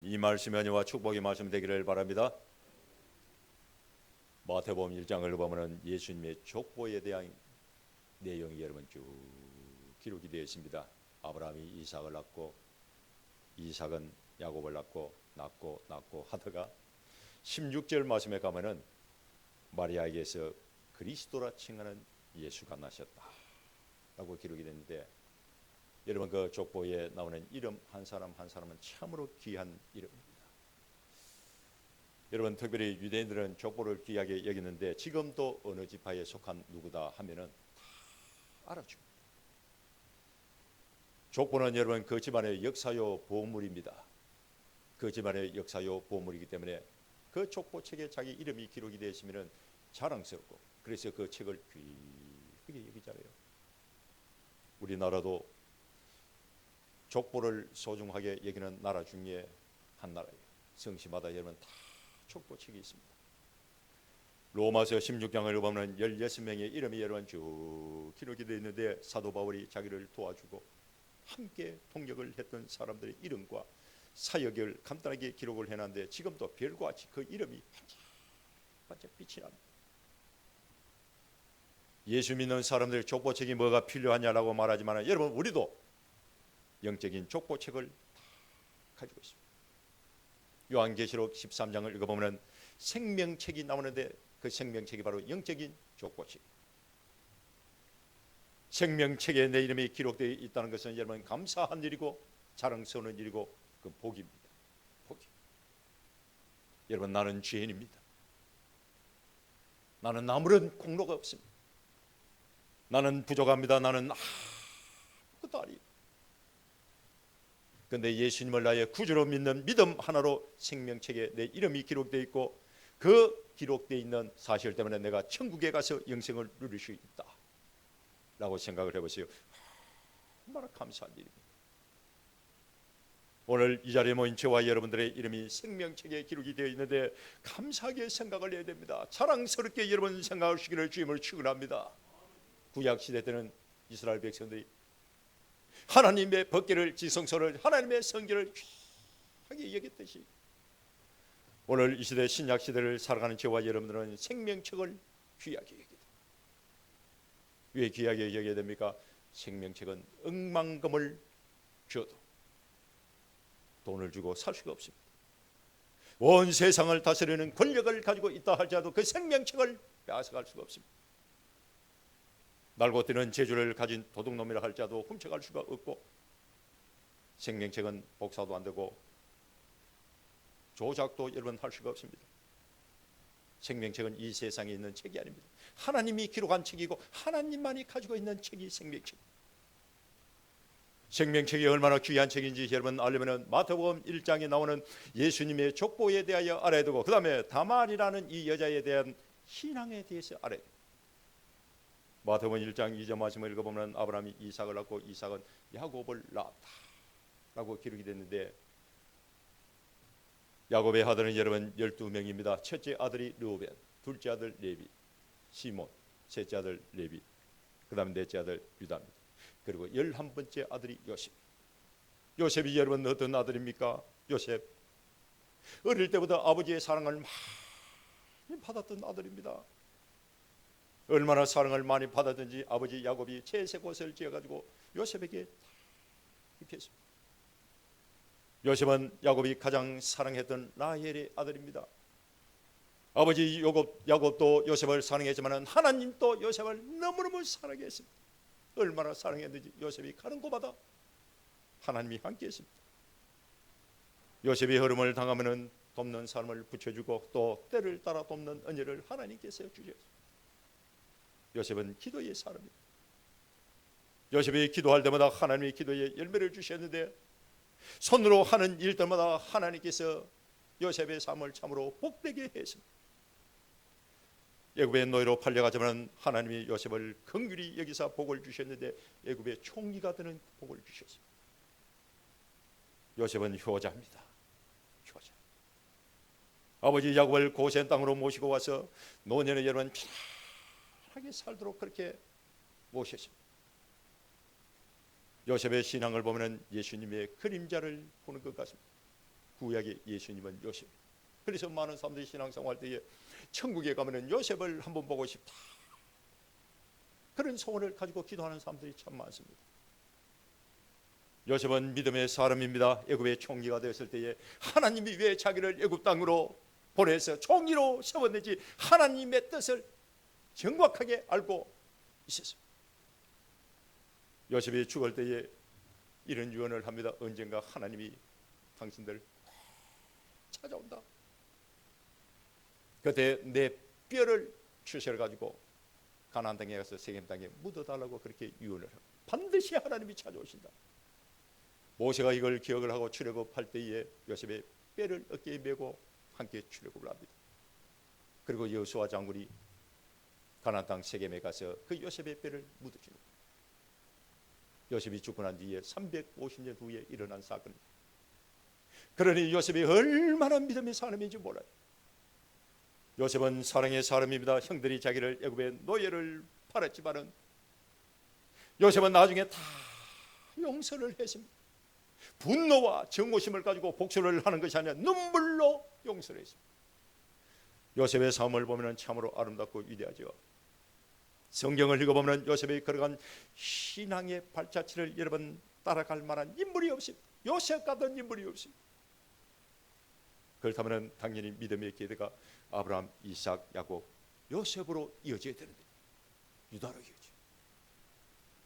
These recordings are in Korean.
이 말씀이 은혜와 축복의 말씀 되기를 바랍니다. 마태복음 1장을 보면 예수님의 족보에 대한 내용이 여러분 쭉 기록이 되어 있습니다. 아브라함이 이삭을 낳고 이삭은 야곱을 낳고 하다가 16절 말씀에 가면은 마리아에게서 그리스도라 칭하는 예수가 나셨다라고 기록이 됐는데, 여러분 그 족보에 나오는 이름 한 사람 한 사람은 참으로 귀한 이름입니다. 여러분 특별히 유대인들은 족보를 귀하게 여기는데 지금도 어느 지파에 속한 누구다 하면은 다 알아줍니다. 족보는 여러분 그 집안의 역사요 보물입니다. 그 집안의 역사요 보물이기 때문에 그 족보책에 자기 이름이 기록이 되어 있으면 자랑스럽고, 그래서 그 책을 귀하게 여기잖아요. 우리나라도 족보를 소중하게 여기는 나라 중에 한 나라예요. 성시마다 여러분 다 족보책이 있습니다. 로마서 16장을 보면 16명의 이름이 여러분 쭉 기록이 되어 있는데, 사도 바울이 자기를 도와주고 함께 동역을 했던 사람들의 이름과 사역을 간단하게 기록을 해놨는데, 지금도 별과 같이 그 이름이 반짝반짝 빛이 납니다. 예수 믿는 사람들 족보책이 뭐가 필요하냐라고 말하지만, 여러분 우리도 영적인 족보책을 다 가지고 있습니다. 요한계시록 13장을 읽어보면 생명책이 나오는데, 그 생명책이 바로 영적인 족보책. 생명책에 내 이름이 기록되어 있다는 것은 여러분 감사한 일이고 자랑스러운 일이고 그 복입니다. 복이. 여러분 나는 죄인입니다. 나는 아무런 공로가 없습니다. 나는 부족합니다. 나는 아무것도 아니에요. 그런데 예수님을 나의 구주로 믿는 믿음 하나로 생명책에 내 이름이 기록되어 있고, 그 기록되어 있는 사실 때문에 내가 천국에 가서 영생을 누릴 수 있다 라고 생각을 해보세요. 얼마나 감사한 일입니다. 오늘 이 자리에 모인 저와 여러분들의 이름이 생명책에 기록이 되어 있는데 감사하게 생각을 해야 됩니다. 자랑스럽게 여러분 생각하시기를 주님을 축원합니다. 구약시대 때는 이스라엘 백성들이 하나님의 법궤를, 지성소를, 하나님의 성전을 귀하게 여겼듯이, 오늘 이 시대 신약시대를 살아가는 저와 여러분들은 생명책을 귀하게 여기다. 왜 귀하게 여겨야 됩니까? 생명책은 억만금을 줘도 돈을 주고 살 수가 없습니다. 온 세상을 다스리는 권력을 가지고 있다 할지라도 그 생명책을 빼앗아갈 수가 없습니다. 날고 뛰는 재주를 가진 도둑놈이라 할지라도 훔쳐갈 수가 없고, 생명책은 복사도 안 되고 조작도 여러분 할 수가 없습니다. 생명책은 이 세상에 있는 책이 아닙니다. 하나님이 기록한 책이고 하나님만이 가지고 있는 책이 생명책. 생명책이 얼마나 귀한 책인지 여러분 알려면 마태복음 1장에 나오는 예수님의 족보에 대하여 알아야 되고, 그 다음에 다말이라는 이 여자에 대한 신앙에 대해서 알아야 돼요. 마태복음 1장 2절 말씀을 읽어보면 아브라함이 이삭을 낳고 이삭은 야곱을 낳았다 라고 기록이 됐는데, 야곱의 아들은 여러분 12명입니다. 첫째 아들이 르우벤, 둘째 아들 레위, 시몬, 셋째 아들 레위, 그 다음에 넷째 아들 유다입니다. 그리고 11번째 아들이 요셉. 요셉이 여러분 어떤 아들입니까? 요셉 어릴 때부터 아버지의 사랑을 많이 받았던 아들입니다. 얼마나 사랑을 많이 받았든지 아버지 야곱이 채색 옷을 지어가지고 요셉에게 입혔습니다. 요셉은 야곱이 가장 사랑했던 라헬의 아들입니다. 아버지 야곱도 요셉을 사랑했지만 하나님도 요셉을 너무너무 사랑했습니다. 얼마나 사랑했는지 요셉이 가는 곳마다 하나님이 함께했습니다. 요셉이 흐름을 당하면 돕는 사람을 붙여주고 또 때를 따라 돕는 은혜를 하나님께서 주셨습니다. 요셉은 기도의 사람입니다. 요셉이 기도할 때마다 하나님이 기도에 열매를 주셨는데, 손으로 하는 일들마다 하나님께서 요셉의 삶을 참으로 복되게 했습니다. 애굽의 노예로 팔려가지만 하나님이 요셉을 긍휼히 여기사 복을 주셨는데 애굽의 총리가 되는 복을 주셨습니다. 요셉은 효자입니다. 효자. 아버지 야곱을 고센 땅으로 모시고 와서 노년에 여러분 편하게 살도록 그렇게 모셨습니다. 요셉의 신앙을 보면 예수님의 그림자를 보는 것 같습니다. 구약의 예수님은 요셉. 그래서 많은 사람들이 신앙생활 때에 천국에 가면은 요셉을 한번 보고 싶다, 그런 소원을 가지고 기도하는 사람들이 참 많습니다. 요셉은 믿음의 사람입니다. 애굽의 총리가 되었을 때에 하나님이 왜 자기를 애굽 땅으로 보내서 총리로 세웠는지 하나님의 뜻을 정확하게 알고 있었습니다. 요셉이 죽을 때에 이런 유언을 합니다. 언젠가 하나님이 당신들 찾아온다. 그때 내 뼈를 추스려 가지고 가나안 땅에 가서 세겜 땅에 묻어달라고 그렇게 유언을 합니다. 반드시 하나님이 찾아오신다. 모세가 이걸 기억을 하고 출애굽할 때에 요셉의 뼈를 어깨에 메고 함께 출애굽을 합니다. 그리고 여호수아 장군이 가나안 땅 세겜에 가서 그 요셉의 뼈를 묻어주는 거예요. 요셉이 죽고 난 뒤에 350년 후에 일어난 사건입니다. 그러니 요셉이 얼마나 믿음의 사람인지 몰라요. 요셉은 사랑의 사람입니다. 형들이 자기를 애굽의 노예를 팔았지만은 요셉은 나중에 다 용서를 했습니다. 분노와 정오심을 가지고 복수를 하는 것이 아니라 눈물로 용서를 했습니다. 요셉의 삶을 보면 참으로 아름답고 위대하죠. 성경을 읽어보면 요셉이 걸어간 신앙의 발자취를 여러분 따라갈 만한 인물이 없습니다. 요셉 같은 인물이 없습니다. 그렇다면 당연히 믿음의 계대가 아브라함, 이삭, 야곱, 요셉으로 이어져야 되는데 유다로 이어져.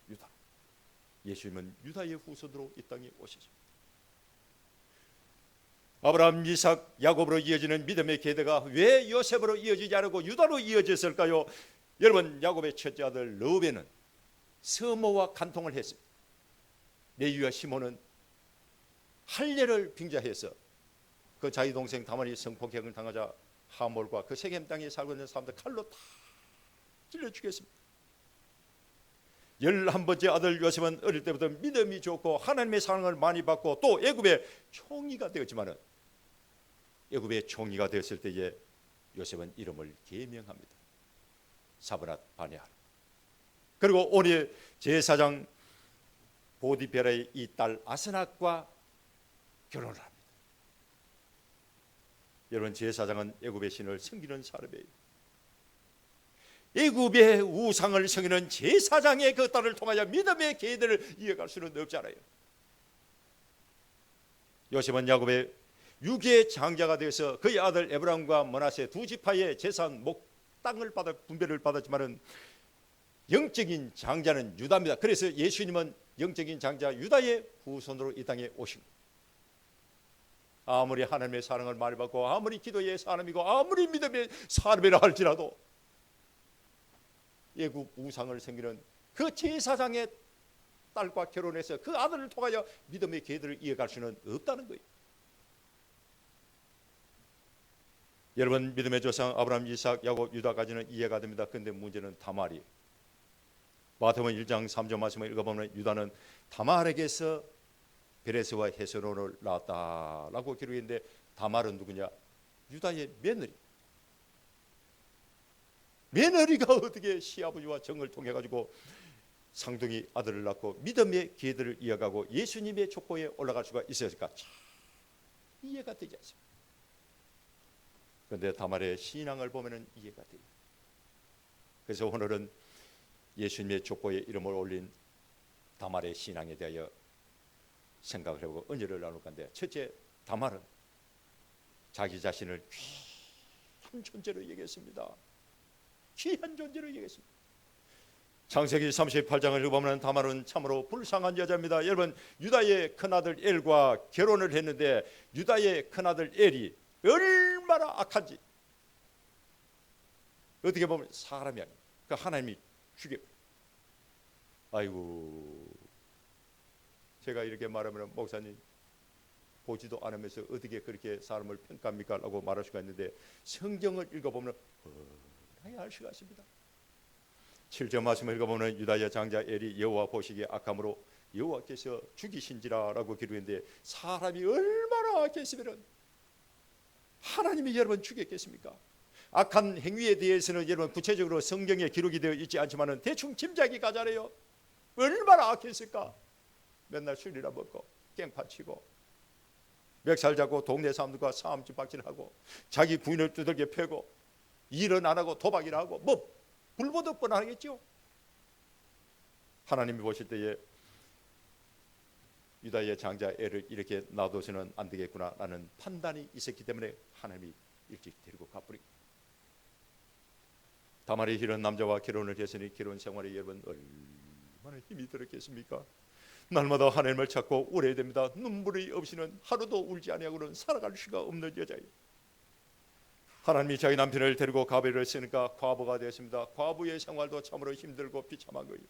유다. 예수님은 유다의 후손으로 이 땅에 오셨습니다. 아브라함, 이삭, 야곱으로 이어지는 믿음의 계대가 왜 요셉으로 이어지지 않고 유다로 이어졌을까요? 여러분, 야곱의 첫째 아들 르우벤은 서모와 간통을 했습니다. 레위와 시몬은 할례를 빙자해서 그 자기 동생 다말이 성폭행을 당하자 하몰과 그 세겜 땅에 살고 있는 사람들 칼로 다 찔러 죽였습니다. 11번째 아들 요셉은 어릴 때부터 믿음이 좋고 하나님의 사랑을 많이 받고 또 애굽의 총리가 되었지만은 애굽의 총리가 되었을 때에 요셉은 이름을 개명합니다. 사브낫 바네아. 그리고 오늘 제사장 보디베라의 이 딸 아스낫과 결혼을 합니다. 여러분, 제사장은 애굽의 신을 섬기는 사람이에요. 애굽의 우상을 섬기는 제사장의 그 딸을 통하여 믿음의 계대를 이어갈 수는 없잖아요. 요셉은 야곱의 유기의 장자가 되어서 그의 아들 에브라임과 므낫세 두 지파의 재산 땅을 받아 분배를 받았지만은 영적인 장자는 유다입니다. 그래서 예수님은 영적인 장자 유다의 후손으로 이 땅에 오신 거예요. 아무리 하나님의 사랑을 많이 받고 아무리 기도의 사람이고 아무리 믿음의 사람이라 할지라도 애굽 우상을 섬기는 그 제사장의 딸과 결혼해서 그 아들을 통하여 믿음의 계대를 이어갈 수는 없다는 거예요. 여러분, 믿음의 조상 아브라함, 이삭, 야곱, 유다까지는 이해가 됩니다. 그런데 문제는 다말이. 마태복음 1장 3절 말씀을 읽어보면 유다는 다말에게서 베레스와 헤스론을 낳았다라고 기록했는데 다말은 누구냐? 유다의 며느리. 며느리가 어떻게 시아버지와 정을 통해 가지고 상둥이 아들을 낳고 믿음의 계대를 이어가고 예수님의 족보에 올라갈 수가 있었을까? 참 이해가 되지 않습니다. 그런데 다말의 신앙을 보면 이해가 돼요. 그래서 오늘은 예수님의 족보에 이름을 올린 다말의 신앙에 대하여 생각을 해보고 은혜를 나눌 건데, 첫째, 다말은 자기 자신을 귀한 존재로 얘기했습니다. 귀한 존재로 얘기했습니다. 창세기 38장을 읽어보면 다말은 참으로 불쌍한 여자입니다. 여러분, 유다의 큰아들 엘과 결혼을 했는데 유다의 큰아들 엘이 얼마나 악한지 어떻게 보면 사람이 아니에요. 그 하나님이 죽여. 아이고, 제가 이렇게 말하면 목사님 보지도 않으면서 어떻게 그렇게 사람을 평가합니까? 라고 말할 수가 있는데 성경을 읽어보면 알 수가 있습니다. 7절 말씀을 읽어보면 유다의 장자 엘이 여호와 보시기에 악함으로 여호와께서 죽이신지라 라고 기록했는데 사람이 얼마나 악했으면 하나님이 여러분 죽였겠습니까? 악한 행위에 대해서는 여러분 구체적으로 성경에 기록이 되어 있지 않지만 대충 짐작이 가잖아요. 얼마나 악했을까? 맨날 술이나 먹고 깽판 치고 멱살 잡고 동네 사람들과 싸움질박질하고 자기 부인을 두들겨 패고 일은 안 하고 도박이나 하고 뭐 불보듯 뻔하겠죠. 하나님이 보실 때에 유다의 장자 애를 이렇게 놔둬서는 안 되겠구나 라는 판단이 있었기 때문에 하나님이 일찍 데리고 가버리고, 다말이 이런 남자와 결혼을 했으니 결혼 생활에 여러분 얼마나 힘이 들었겠습니까? 날마다 하나님을 찾고 울어야 됩니다. 눈물이 없이는 하루도 울지 아니하고는 살아갈 수가 없는 여자예요. 하나님이 자기 남편을 데리고 가베를 쓰니까 과부가 되었습니다. 과부의 생활도 참으로 힘들고 비참한 거예요.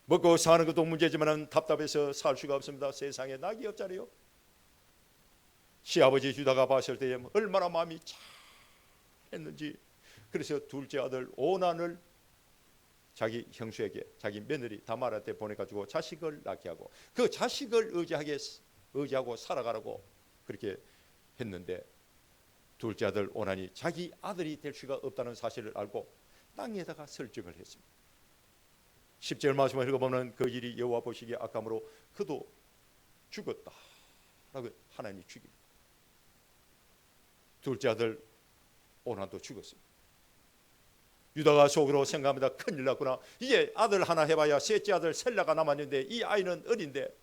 먹고 사는 것도 문제지만 답답해서 살 수가 없습니다. 세상에 낙이 없잖아요. 시아버지 유다가 봤을 때 얼마나 마음이 착했는지, 그래서 둘째 아들 오난을 자기 형수에게, 자기 며느리 다말한테 보내가지고 자식을 낳게 하고 그 자식을 의지하고 살아가라고 그렇게 했는데, 둘째 아들 오난이 자기 아들이 될 수가 없다는 사실을 알고 땅에다가 설정을 했습니다. 10절 말씀을 읽어보면 그 일이 여호와 보시기에 악함으로 그도 죽었다 라고 하나님이 죽입니다. 둘째 아들 오난도 죽었습니다. 유다가 속으로 생각합니다. 큰일 났구나. 이제 아들 하나 해봐야 셋째 아들 셀라가 남았는데 이 아이는 어린데,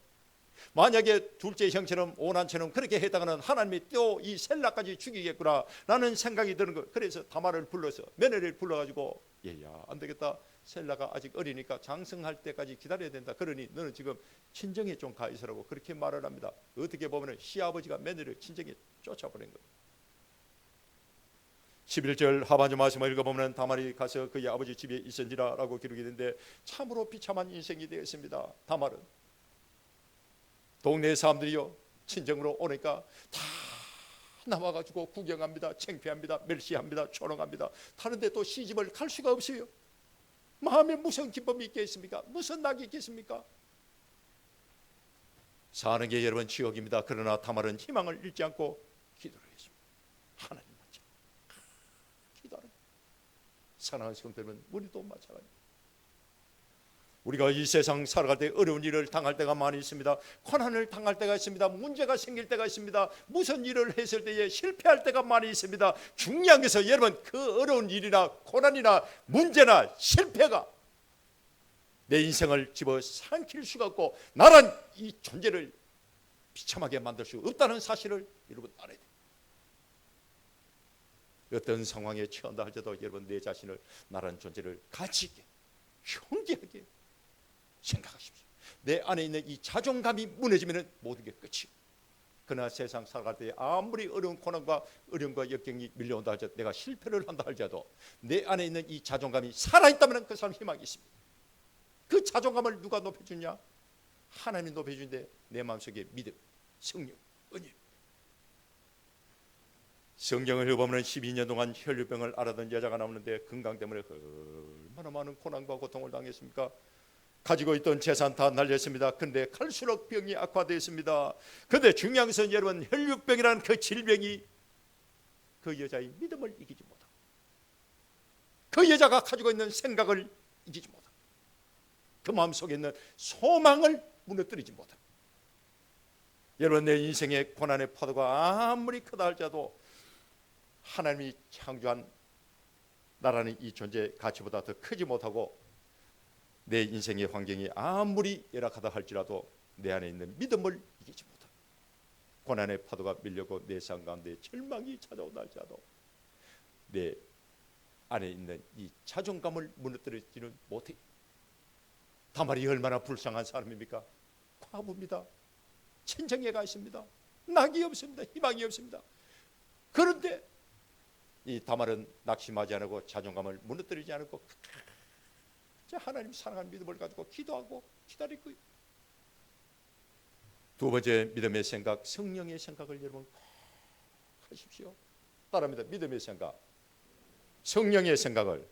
만약에 둘째 형처럼 오난처럼 그렇게 했다가는 하나님이 또 이 셀라까지 죽이겠구나 라는 생각이 드는 거예요. 그래서 다말을 불러서, 며느리를 불러가지고 얘야 안 되겠다. 셀라가 아직 어리니까 장성할 때까지 기다려야 된다. 그러니 너는 지금 친정에 좀 가 있으라고 그렇게 말을 합니다. 어떻게 보면 시아버지가 며느리를 친정에 쫓아버린 거예요. 11절 하반절 말씀을 읽어보면 다말이 가서 그의 아버지 집에 있은지라 라고 기록이 되는데 참으로 비참한 인생이 되었습니다. 다말은 동네 사람들이요 친정으로 오니까 다 나와가지고 구경합니다. 창피합니다. 멸시합니다. 조롱합니다. 다른데 또 시집을 갈 수가 없어요. 마음에 무슨 기쁨이 있겠습니까? 무슨 낙이 있겠습니까? 사는 게 여러분 지옥입니다. 그러나 다말은 희망을 잃지 않고 기도를 했습니다. 하나님 맞죠? 기도하는 사랑하는 성도들은 우리도 마찬가지입니다. 우리가 이 세상 살아갈 때 어려운 일을 당할 때가 많이 있습니다. 고난을 당할 때가 있습니다. 문제가 생길 때가 있습니다. 무슨 일을 했을 때에 실패할 때가 많이 있습니다. 중요한 것은 여러분 그 어려운 일이나 고난이나 문제나 실패가 내 인생을 집어삼킬 수가 없고 나란 이 존재를 비참하게 만들 수 없다는 사실을 여러분 알아야 돼요. 어떤 상황에 처한다 할지라도 여러분 내 자신을 나란 존재를 가치 있게 존귀하게 생각하십시오. 내 안에 있는 이 자존감이 무너지면 모든 게 끝이에요. 그러나 세상 살아갈 때 아무리 어려운 고난과 어려움과 역경이 밀려온다 할지라도 내가 실패를 한다 할지라도 내 안에 있는 이 자존감이 살아있다면 그 사람 희망이 있습니다. 그 자존감을 누가 높여주냐? 하나님이 높여주는데 내 마음속에 믿음, 성령, 은혜. 성경을 읽어보면 12년 동안 혈류병을 앓았던 여자가 나오는데 건강 때문에 얼마나 많은 고난과 고통을 당했습니까? 가지고 있던 재산 다 날렸습니다. 그런데 갈수록 병이 악화되었습니다. 그런데 중요한 것은 여러분 혈류병이라는 그 질병이 그 여자의 믿음을 이기지 못하고 그 여자가 가지고 있는 생각을 이기지 못하고 그 마음속에 있는 소망을 무너뜨리지 못하고, 여러분 내 인생의 고난의 파도가 아무리 크다 할지라도 하나님이 창조한 나라는 이 존재 가치보다 더 크지 못하고 내 인생의 환경이 아무리 열악하다 할지라도 내 안에 있는 믿음을 이기지 못하고 고난의 파도가 밀려고 내 삶 가운데 절망이 찾아온다 할지라도 내 안에 있는 이 자존감을 무너뜨리지는 못해. 다말이 얼마나 불쌍한 사람입니까? 과부입니다. 친정에 가 있습니다. 낙이 없습니다. 희망이 없습니다. 그런데 이 다말은 낙심하지 않고 자존감을 무너뜨리지 않고 하나님 사랑하는 믿음을 가지고 기도하고 기다릴 거예요. 두 번째 믿음의 생각, 성령의 생각을 여러분 꼭 하십시오. 따라합니다. 믿음의 생각, 성령의 생각을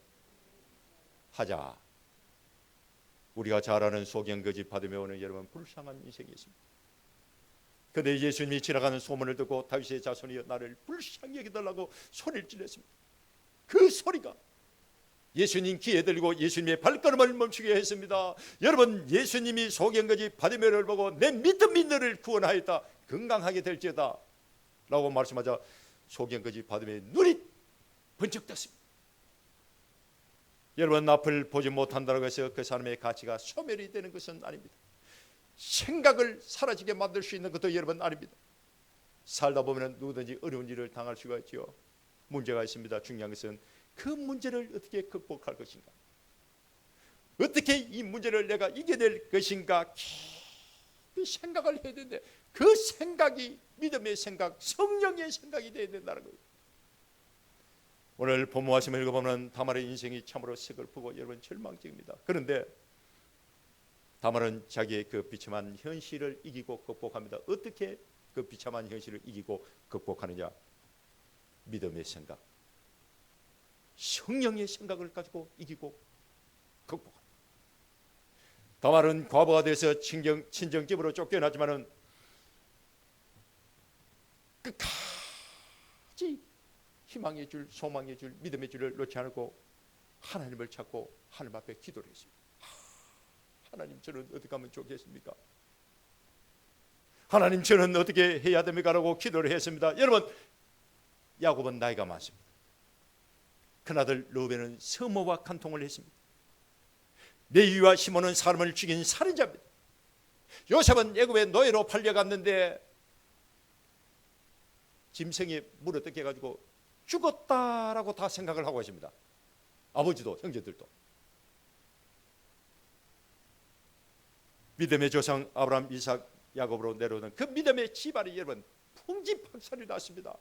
하자. 우리가 잘 아는 소경 거짓 받으며 오는 여러분 불쌍한 인생이 있습니다. 그런데 예수님이 지나가는 소문을 듣고 다윗의 자손이여 나를 불쌍히 여기달라고 소리를 질렀습니다. 그 소리가 예수님 귀에 들리고 예수님의 발걸음을 멈추게 했습니다. 여러분 예수님이 소경거지 바디메를 보고 내 믿음이 너를 구원하였다. 건강하게 될지어다. 라고 말씀하자 소경까지 받으며 눈이 번쩍 떴습니다. 여러분, 앞을 보지 못한다고 해서 그 사람의 가치가 소멸이 되는 것은 아닙니다. 생각을 사라지게 만들 수 있는 것도 여러분 아닙니다. 살다 보면 누구든지 어려운 일을 당할 수가 있죠. 문제가 있습니다. 중요한 것은 그 문제를 어떻게 극복할 것인가, 어떻게 이 문제를 내가 이겨낼 것인가 깊이 생각을 해야 되는데, 그 생각이 믿음의 생각, 성령의 생각이 되어야 된다는 거예요. 오늘 본문 말씀을 읽어보면 다말의 인생이 참으로 서글프고 여러분 절망적입니다. 그런데 다말은 자기의 그 비참한 현실을 이기고 극복합니다. 어떻게 그 비참한 현실을 이기고 극복하느냐? 믿음의 생각, 성령의 생각을 가지고 이기고 극복합니다. 다말은 과부가 돼서 친정집으로 쫓겨났지만은 끝까지 희망의 줄, 소망의 줄, 믿음의 줄을 놓지 않고 하나님을 찾고 하나님 앞에 기도를 했습니다. 하나님, 저는 어떻게 하면 좋겠습니까? 하나님, 저는 어떻게 해야 됩니까? 라고 기도를 했습니다. 여러분, 야곱은 나이가 많습니다. 큰아들 르우벤은 서모와 간통을 했습니다. 레위와 시몬은 사람을 죽인 살인자입니다. 요셉은 애굽의 노예로 팔려갔는데 짐승이 물어뜯겨 가지고 죽었다라고 다 생각을 하고 있습니다. 아버지도 형제들도. 믿음의 조상 아브라함, 이삭, 야곱으로 내려오는 그 믿음의 집안이 여러분 풍지박산이 났습니다.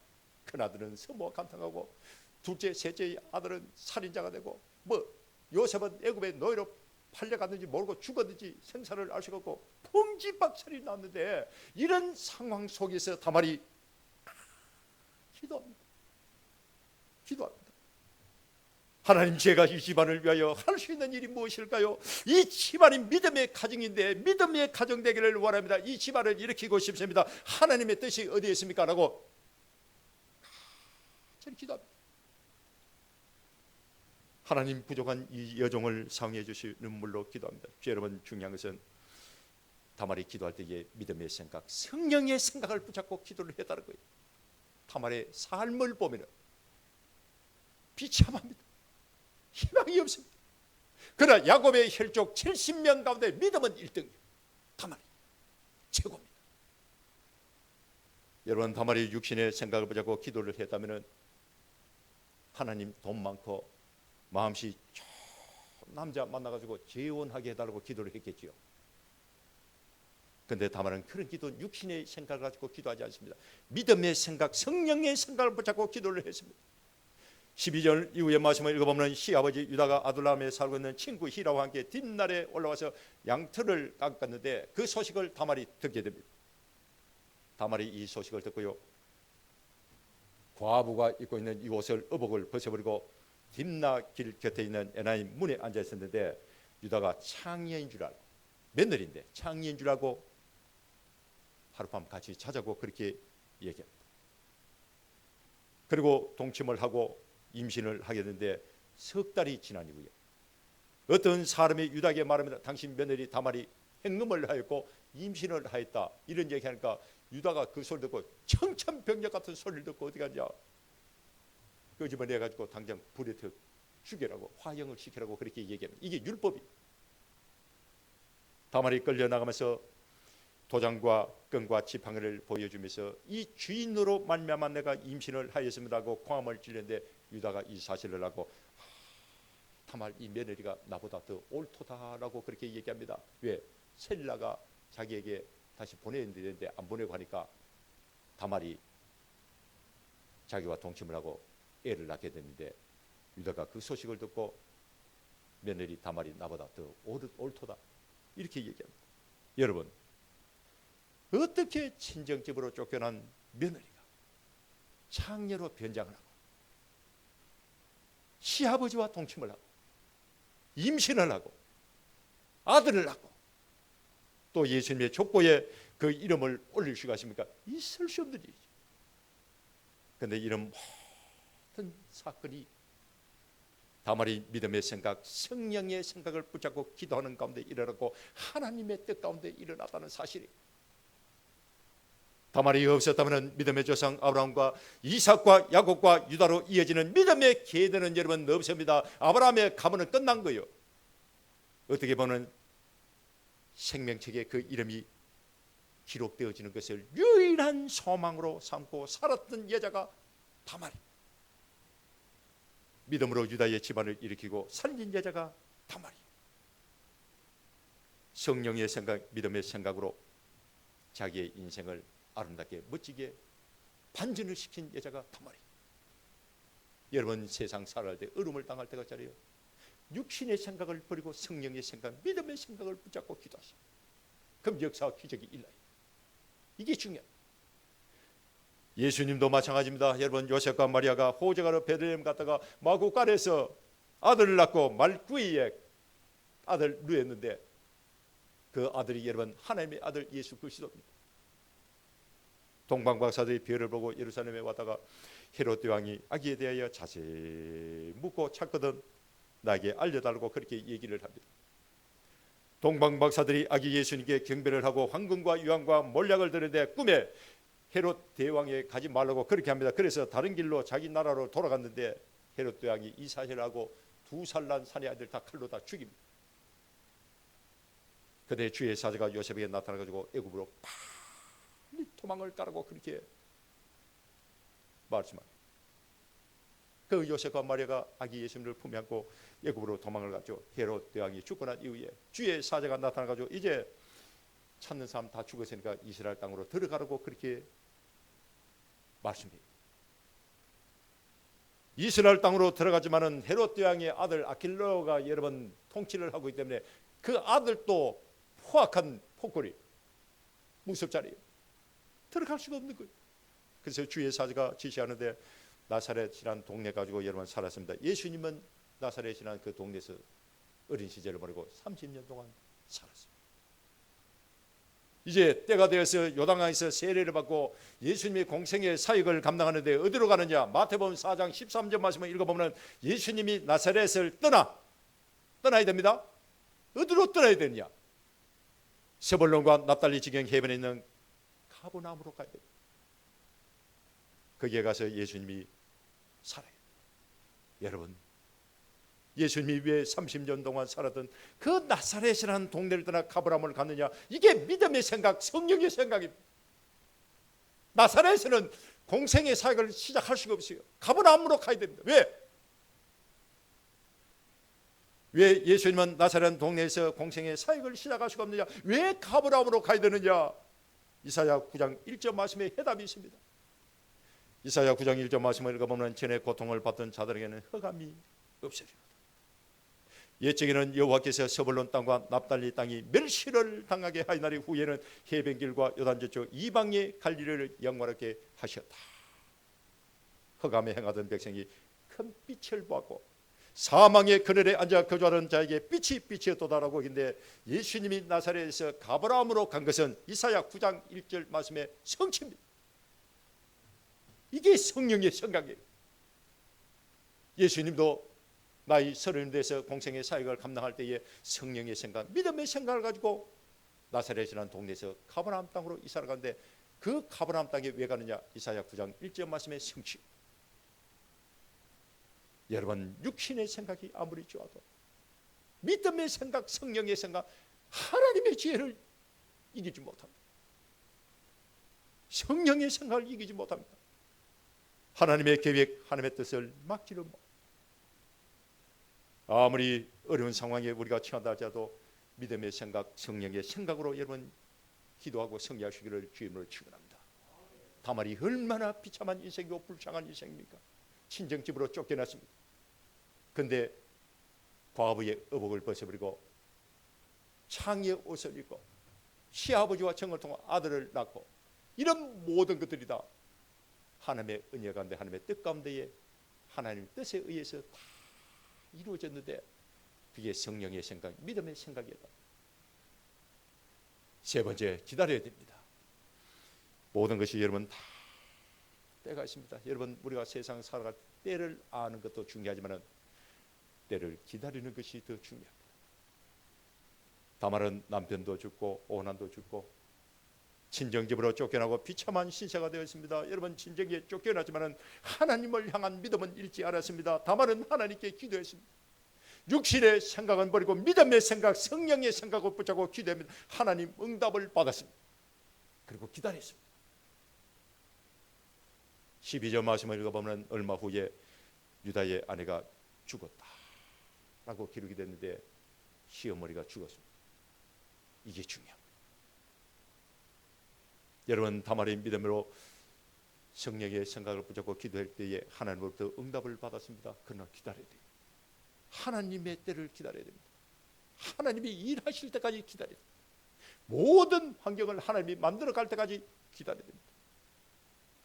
큰아들은 서모와 간통하고 둘째, 셋째 아들은 살인자가 되고, 요셉은 애굽의 노예로 팔려갔는지 모르고 죽었는지 생사를 알 수가 없고 풍지박산이 났는데, 이런 상황 속에서 다말이 기도합니다. 하나님, 제가 이 집안을 위하여 할 수 있는 일이 무엇일까요? 이 집안이 믿음의 가정인데 믿음의 가정 되기를 원합니다. 이 집안을 일으키고 싶습니다. 하나님의 뜻이 어디에 있습니까? 라고 저는 기도합니다. 하나님, 부족한 이 여종을 상해 주시 눈물로 기도합니다. 여러분, 중요한 것은 다말이 기도할 때에 믿음의 생각, 성령의 생각을 붙잡고 기도를 했다는 거예요. 다말의 삶을 보면 비참합니다. 희망이 없습니다. 그러나 야곱의 혈족 70명 가운데 믿음은 1등이에요. 다말이 최고입니다. 여러분, 다말이 육신의 생각을 붙잡고 기도를 했다면 하나님, 돈 많고 마음씨 좋은 남자 만나가지고 재혼하게 해달라고 기도를 했겠지요. 그런데 다말은 그런 기도, 육신의 생각을 가지고 기도하지 않습니다. 믿음의 생각, 성령의 생각을 붙잡고 기도를 했습니다. 12절 이후의 말씀을 읽어보면 시아버지 유다가 아둘람에 살고 있는 친구 히라와 함께 뒷날에 올라와서 양털을 깎았는데 그 소식을 다말이 듣게 됩니다. 다말이 이 소식을 듣고요, 과부가 입고 있는 이 옷을, 의복을 벗어버리고 딥나길 곁에 있는 에나임 문에 앉아 있었는데, 유다가 창녀인 줄 알고, 며느리인데 창녀인 줄 알고 하룻밤 같이 자자고 그렇게 얘기합니다. 그리고 동침을 하고 임신을 하게 되는데 석 달이 지난 이후에 어떤 사람이 유다에게 말합니다. 당신 며느리 다말이 행음을 하였고 임신을 하였다. 이런 얘기하니까 유다가 그 소리 듣고 청천벽력 같은 소리를 듣고 어디 가냐, 끄집어내 가지고 당장 불에 태워 죽여라고, 화형을 시키라고 그렇게 얘기합니다. 이게 율법이. 다말이 끌려나가면서 도장과 끈과 지팡이를 보여주면서 이 주인으로 말미암아 내가 임신을 하였습니다 하고 고함을 지르는데, 유다가 이 사실을 알고 다말 이 며느리가 나보다 더 옳도다라고 그렇게 얘기합니다. 왜? 셀라가 자기에게 다시 보내야 되는데 안 보내고 하니까 다말이 자기와 동침을 하고 애를 낳게 됐는데, 유다가 그 소식을 듣고 며느리 다말이 나보다 더 옳도다 이렇게 얘기합니다. 여러분, 어떻게 친정집으로 쫓겨난 며느리가 창녀로 변장을 하고 시아버지와 동침을 하고 임신을 하고 아들을 낳고 또 예수님의 족보에 그 이름을 올릴 수가 있습니까? 있을 수 없는 일이죠. 그런데 이런 모든 사건이 다말이 믿음의 생각, 성령의 생각을 붙잡고 기도하는 가운데 일어났고 하나님의 뜻 가운데 일어났다는 사실이. 다말이 없었다면 믿음의 조상 아브라함과 이삭과 야곱과 유다로 이어지는 믿음의 계대는 여러분 없습니다. 아브라함의 가문은 끝난 거예요. 어떻게 보면 생명책에 그 이름이 기록되어지는 것을 유일한 소망으로 삼고 살았던 여자가 다말이, 믿음으로 유다의 집안을 일으키고 살린 여자가 다말이, 성령의 생각, 믿음의 생각으로 자기의 인생을 아름답게 멋지게 반전을 시킨 여자가 다말이. 여러분 세상 살아갈 때 어려움을 당할 때가 자리요, 육신의 생각을 버리고 성령의 생각, 믿음의 생각을 붙잡고 기도하시오. 그럼 역사와 기적이 일어나요. 이게 중요해요. 예수님도 마찬가지입니다. 여러분 요셉과 마리아가 호적하러 베들레헴 갔다가 마구간에서 아들을 낳고 말구이에 아들 누였는데 그 아들이 여러분 하나님의 아들 예수 그리스도입니다. 동방박사들이 별을 보고 예루살렘에 왔다가 헤롯 왕이 아기에 대하여 자세히 묻고 찾거든 나에게 알려달라고 그렇게 얘기를 합니다. 동방박사들이 아기 예수님께 경배를 하고 황금과 유황과 몰약을 드는데 꿈에 헤롯 대왕에 가지 말라고 그렇게 합니다. 그래서 다른 길로 자기 나라로 돌아갔는데 헤롯 대왕이 이 사실을 하고 2살 난 사내 아이들 다 칼로 다 죽입니다. 그때 주의 사자가 요셉에게 나타나가지고 애굽으로 빨리 도망을 가라고 그렇게 말씀합니다. 그 요셉과 마리아가 아기 예수님을 품에 안고 애굽으로 도망을 갔죠. 헤롯 대왕이 죽고 난 이후에 주의 사자가 나타나가지고 이제 찾는 사람 다 죽었으니까 이스라엘 땅으로 들어가라고 그렇게 말씀해요. 이스라엘 땅으로 들어가지만은 헤롯 대왕의 아들 아킬라오가 여러 번 통치를 하고 있기 때문에 그 아들도 포악한 폭거리 무섭자리예요. 들어갈 수가 없는 거예요. 그래서 주의 사자가 지시하는데 나사렛이라는 동네 가지고 여러 번 살았습니다. 예수님은 나사렛이라는 그 동네에서 어린 시절을 보내고 30년 동안 살았어요. 이제 때가 되어서 요단강에서 세례를 받고 예수님의 공생의 사역을 감당하는데 어디로 가느냐? 마태복음 4장 13절 말씀을 읽어보면 예수님이 나사렛을 떠나야 됩니다. 어디로 떠나야 되느냐? 스불론과 납달리 지경 해변에 있는 가버나움으로 가야 됩니다. 거기에 가서 예수님이 살아요. 여러분 예수님이 왜 30년 동안 살았던 그 나사렛이라는 동네를 떠나 가버나움을 갔느냐? 이게 믿음의 생각, 성령의 생각입니다. 나사렛에는 공생의 사역을 시작할 수가 없어요. 가버나움으로 가야 됩니다. 왜 예수님은 나사렛 동네에서 공생의 사역을 시작할 수가 없느냐? 왜 가버나움으로 가야 되느냐? 이사야 9장 1절 말씀에 해답이 있습니다. 이사야 9장 1절 말씀을 읽어보면 전에 고통을 받던 자들에게는 흑암이 없으리로다. 옛적에는 여호와께서 스불론 땅과 납달리 땅이 멸시를 당하게 하이나리 후에는 해변길과 요단 저쪽 이방의 갈 일을 영원하게 하셨다. 흑암에 행하던 백성이 큰 빛을 보았고 사망의 그늘에 앉아 거주하는 자에게 빛이 비치었도다라고 했는데 예수님이 나사렛에서 가버나움으로 간 것은 이사야 9장 1절 말씀의 성취입니다. 이게 성령의 생각이에요. 예수님도 나이 30대에서 공생의 사역을 감당할 때에 성령의 생각, 믿음의 생각을 가지고 나사렛이라는 동네에서 가버나움 땅으로 이사를 가는데 그 가버나움 땅에 왜 가느냐? 이사야 9장 1절 말씀의 성취. 여러분 육신의 생각이 아무리 좋아도 믿음의 생각, 성령의 생각, 하나님의 지혜를 이기지 못합니다. 성령의 생각을 이기지 못합니다. 하나님의 계획, 하나님의 뜻을 막지를 못. 아무리 어려운 상황에 우리가 처한다 하더라도 믿음의 생각, 성령의 생각으로 여러분 기도하고 성리하시기를 주님으로 축원합니다. 다말이 얼마나 비참한 인생이고 불쌍한 인생입니까? 친정집으로 쫓겨났습니다. 그런데 과부의 의복을 벗어버리고 창의 옷을 입고 시아버지와 정을 통한 아들을 낳고 이런 모든 것들이 다 하나님의 은혜 가운데 하나님의 뜻 가운데에 하나님의 뜻에 의해서 다 이루어졌는데 그게 성령의 생각, 믿음의 생각이다. 세 번째, 기다려야 됩니다. 모든 것이 여러분 다 때가 있습니다. 여러분 우리가 세상 살아갈 때를 아는 것도 중요하지만 때를 기다리는 것이 더 중요합니다. 다말은 남편도 죽고 오난도 죽고 친정집으로 쫓겨나고 비참한 신세가 되었습니다. 여러분, 친정에 쫓겨나지만은 하나님을 향한 믿음은 잃지 않았습니다. 다만은 하나님께 기도했습니다. 육신의 생각은 버리고 믿음의 생각, 성령의 생각을 붙잡고 기도합니다. 하나님 응답을 받았습니다. 그리고 기다렸습니다. 12절 말씀을 읽어보면 얼마 후에 유다의 아내가 죽었다라고 기록이 됐는데 시어머니가 죽었습니다. 이게 중요합니다. 여러분, 다말의 믿음으로 성령의 생각을 붙잡고 기도할 때에 하나님으로부터 응답을 받았습니다. 그러나 기다려야 돼요. 하나님의 때를 기다려야 됩니다. 하나님이 일하실 때까지 기다려야 됩니다. 모든 환경을 하나님이 만들어갈 때까지 기다려야 됩니다.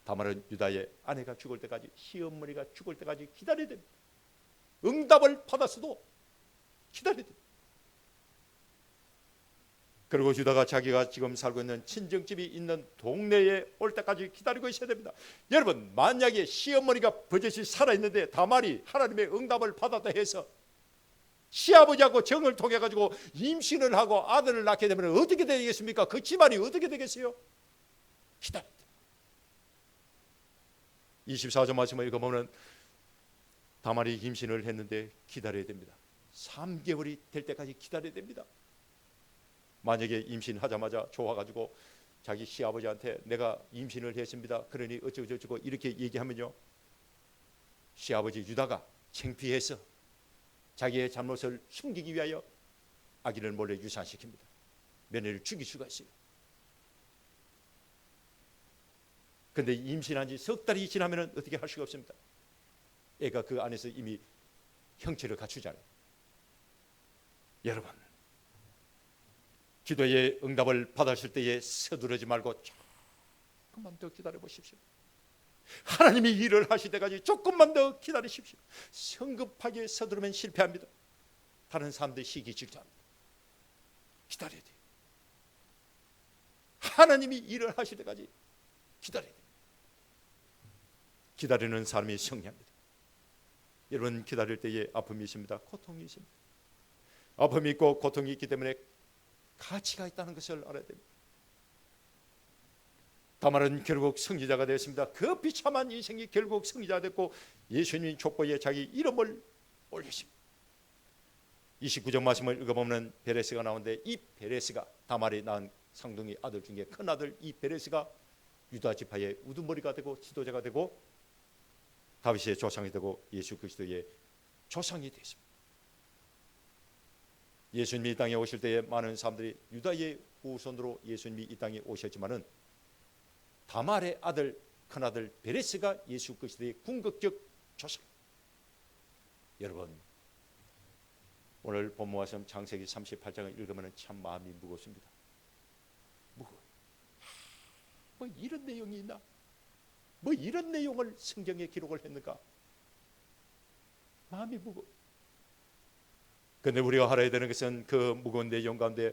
다말은 유다의 아내가 죽을 때까지, 시어머니가 죽을 때까지 기다려야 됩니다. 응답을 받았어도 기다려야 됩니다. 그리고 유다가 자기가 지금 살고 있는 친정집이 있는 동네에 올 때까지 기다리고 있어야 됩니다. 여러분, 만약에 시어머니가 버젓이 살아있는데 다말이 하나님의 응답을 받았다 해서 시아버지하고 정을 통해 가지고 임신을 하고 아들을 낳게 되면 어떻게 되겠습니까? 그 집안이 어떻게 되겠어요? 기다려야 됩니다. 24절 말씀을 읽어보면 다말이 임신을 했는데 기다려야 됩니다. 3개월이 될 때까지 기다려야 됩니다. 만약에 임신하자마자 좋아가지고 자기 시아버지한테 내가 임신을 했습니다, 그러니 어쩌고저쩌고 이렇게 얘기하면요, 시아버지 유다가 창피해서 자기의 잘못을 숨기기 위하여 아기를 몰래 유산시킵니다. 며느리를 죽일 수가 있어요. 그런데 임신한 지 석 달이 지나면 어떻게 할 수가 없습니다. 애가 그 안에서 이미 형체를 갖추잖아요. 여러분, 기도의 응답을 받았을 때에 서두르지 말고 조금만 더 기다려 보십시오. 하나님이 일을 하실 때까지 조금만 더 기다리십시오. 성급하게 서두르면 실패합니다. 다른 사람들이 시기 질투합니다. 기다려야 돼요. 하나님이 일을 하실 때까지 기다려야 돼요. 기다리는 사람이 승리합니다. 여러분, 기다릴 때에 아픔이 있습니다. 고통이 있습니다. 아픔이 있고 고통이 있기 때문에 가치가 있다는 것을 알아야 됩니다. 다말은 결국 승리자가 되었습니다. 그 비참한 인생이 결국 승리자가 됐고 예수님이 족보에 자기 이름을 올렸습니다. 29절 말씀을 읽어보면 베레스가 나오는데, 이 베레스가 다말이 낳은 상둥이 아들 중에 큰 아들 이 베레스가 유다 지파의 우두머리가 되고 지도자가 되고 다윗의 조상이 되고 예수 그리스도의 조상이 되었습니다. 예수님이 이 땅에 오실 때에 많은 사람들이 유다의 후손으로 예수님이 이 땅에 오셨지만은 다말의 아들, 큰아들 베레스가 예수 그리스도의 궁극적 조상. 여러분, 오늘 본문 말씀 창세기 38장을 읽으면 참 마음이 무겁습니다. 무거워요. 뭐 이런 내용이 있나? 뭐 이런 내용을 성경에 기록을 했는가? 마음이 무거워요. 그런데 우리가 알아야 되는 것은 그 무거운 내용 가운데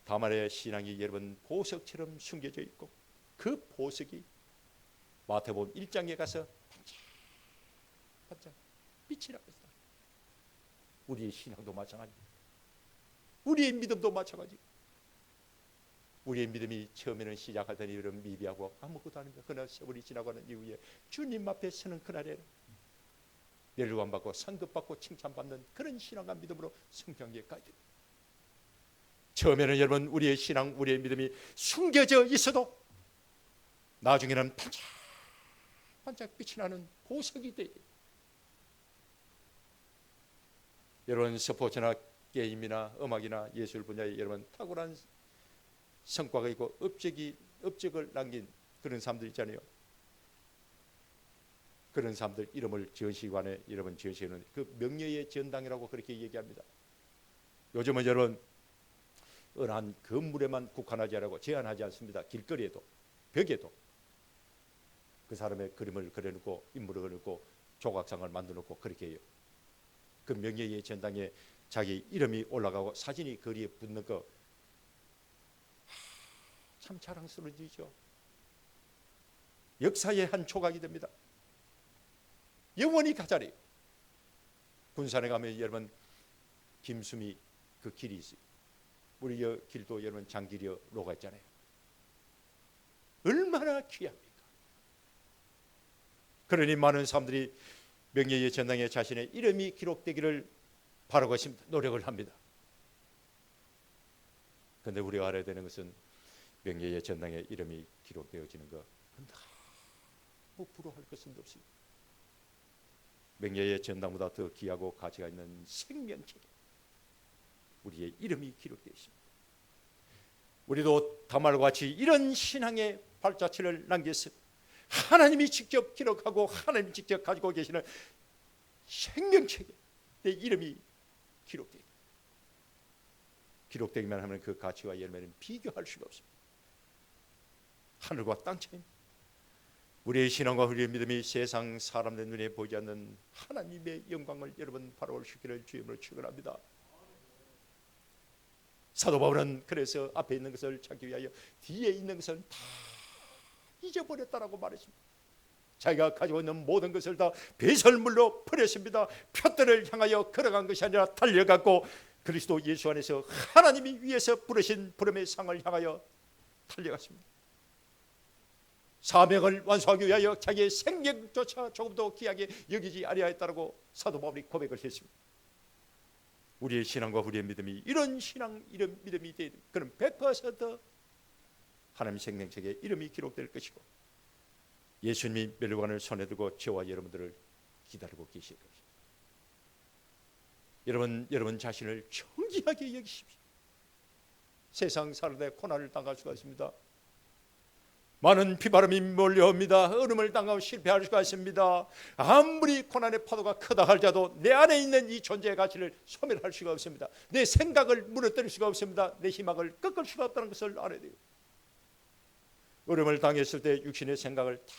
다말의 신앙이 여러분 보석처럼 숨겨져 있고, 그 보석이 마태복음 1장에 가서 반짝 빛이 나고 있다. 우리의 신앙도 마찬가지입니다. 우리의 믿음도 마찬가지. 우리의 믿음이 처음에는 시작할 때는 이런 미비하고 아무것도 아닙니다. 그러나 세월이 지나가는 이후에 주님 앞에 서는 그날에 멸류관받고 상급받고 칭찬받는 그런 신앙과 믿음으로 성경에 가야 됩니다. 처음에는 여러분 우리의 신앙, 우리의 믿음이 숨겨져 있어도 나중에는 반짝반짝 빛이 나는 보석이 돼요. 여러분, 스포츠나 게임이나 음악이나 예술 분야에 여러분 탁월한 성과가 있고 업적을 남긴 그런 사람들 있잖아요. 그런 사람들 이름을 전시관에 여러분 전시하는 그 명예의 전당이라고 그렇게 얘기합니다. 요즘은 여러분 어느 한 건물에만 국한하지 않고 제한하지 않습니다. 길거리에도 벽에도 그 사람의 그림을 그려놓고 인물을 그려놓고 조각상을 만들어놓고 그렇게 해요. 그 명예의 전당에 자기 이름이 올라가고 사진이 거리에 붙는 거 참 자랑스러워지죠. 역사의 한 조각이 됩니다. 영원히 가자리. 군산에 가면 여러분 김수미 그 길이 있어요. 우리 길도 여러분 장기리로가 있잖아요. 얼마나 귀합니까? 그러니 많은 사람들이 명예의 전당에 자신의 이름이 기록되기를 바라고 있습니다. 노력을 합니다. 그런데 우리가 알아야 되는 것은 명예의 전당에 이름이 기록되어지는 것 너무 부러워할 것은 없습니다. 명예의 전당보다 더 귀하고 가치가 있는 생명책에 우리의 이름이 기록되어 있습니다. 우리도 다말과 같이 이런 신앙의 발자취를 남겼을 하나님이 직접 기록하고 하나님이 직접 가지고 계시는 생명책에 내 이름이 기록되기만 하면 그 가치와 열매는 비교할 수가 없습니다. 하늘과 땅 차이입니다. 우리의 신앙과 우리의 믿음이 세상 사람들 눈에 보이지 않는 하나님의 영광을 여러분 바라볼 수 있기를 주님으로 축원합니다. 사도 바울은 그래서 앞에 있는 것을 찾기 위하여 뒤에 있는 것을 다 잊어버렸다라고 말했습니다. 자기가 가지고 있는 모든 것을 다 배설물로 버렸습니다. 푯대를 향하여 걸어간 것이 아니라 달려갔고 그리스도 예수 안에서 하나님이 위에서 부르신 부름의 상을 향하여 달려갔습니다. 사명을 완수하기 위하여 자기의 생명조차 조금도 귀하게 여기지 아니하였다라고 사도 바울이 고백을 했습니다. 우리의 신앙과 우리의 믿음이 이런 신앙, 이런 믿음이 되는 그럼 100% 하나님 생명책에 이름이 기록될 것이고 예수님이 멸관을 손에 들고 저와 여러분들을 기다리고 계실 것입니다. 여러분 자신을 정직하게 여기십시오. 세상 사는데 고난을 당할 수가 있습니다. 많은 비바람이 몰려옵니다. 얼음을 당하고 실패할 수가 있습니다. 아무리 고난의 파도가 크다 할지라도 내 안에 있는 이 존재의 가치를 소멸할 수가 없습니다. 내 생각을 무너뜨릴 수가 없습니다. 내 희망을 꺾을 수가 없다는 것을 알아야 돼요. 얼음을 당했을 때 육신의 생각을 다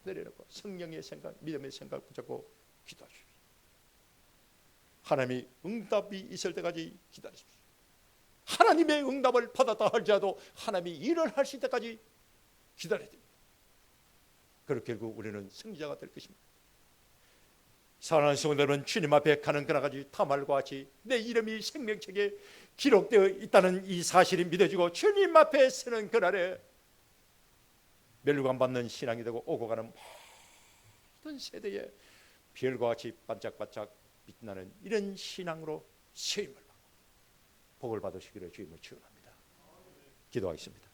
내려놓고 성령의 생각, 믿음의 생각을 붙잡고 기도하십시오. 하나님이 응답이 있을 때까지 기다리십시오. 하나님의 응답을 받았다 할지라도 하나님이 일을 하실 때까지 기다려야 됩니다. 그렇게 결국 우리는 승자가 될 것입니다. 사랑하는 성도 여러분, 주님 앞에 가는 그날까지 타말과 같이 내 이름이 생명책에 기록되어 있다는 이 사실이 믿어지고 주님 앞에 서는 그날에 멸류관 받는 신앙이 되고 오고 가는 모든 세대에 별과 같이 반짝반짝 빛나는 이런 신앙으로 세임을 받고 복을 받으시기를 주님을 축원합니다. 기도하겠습니다.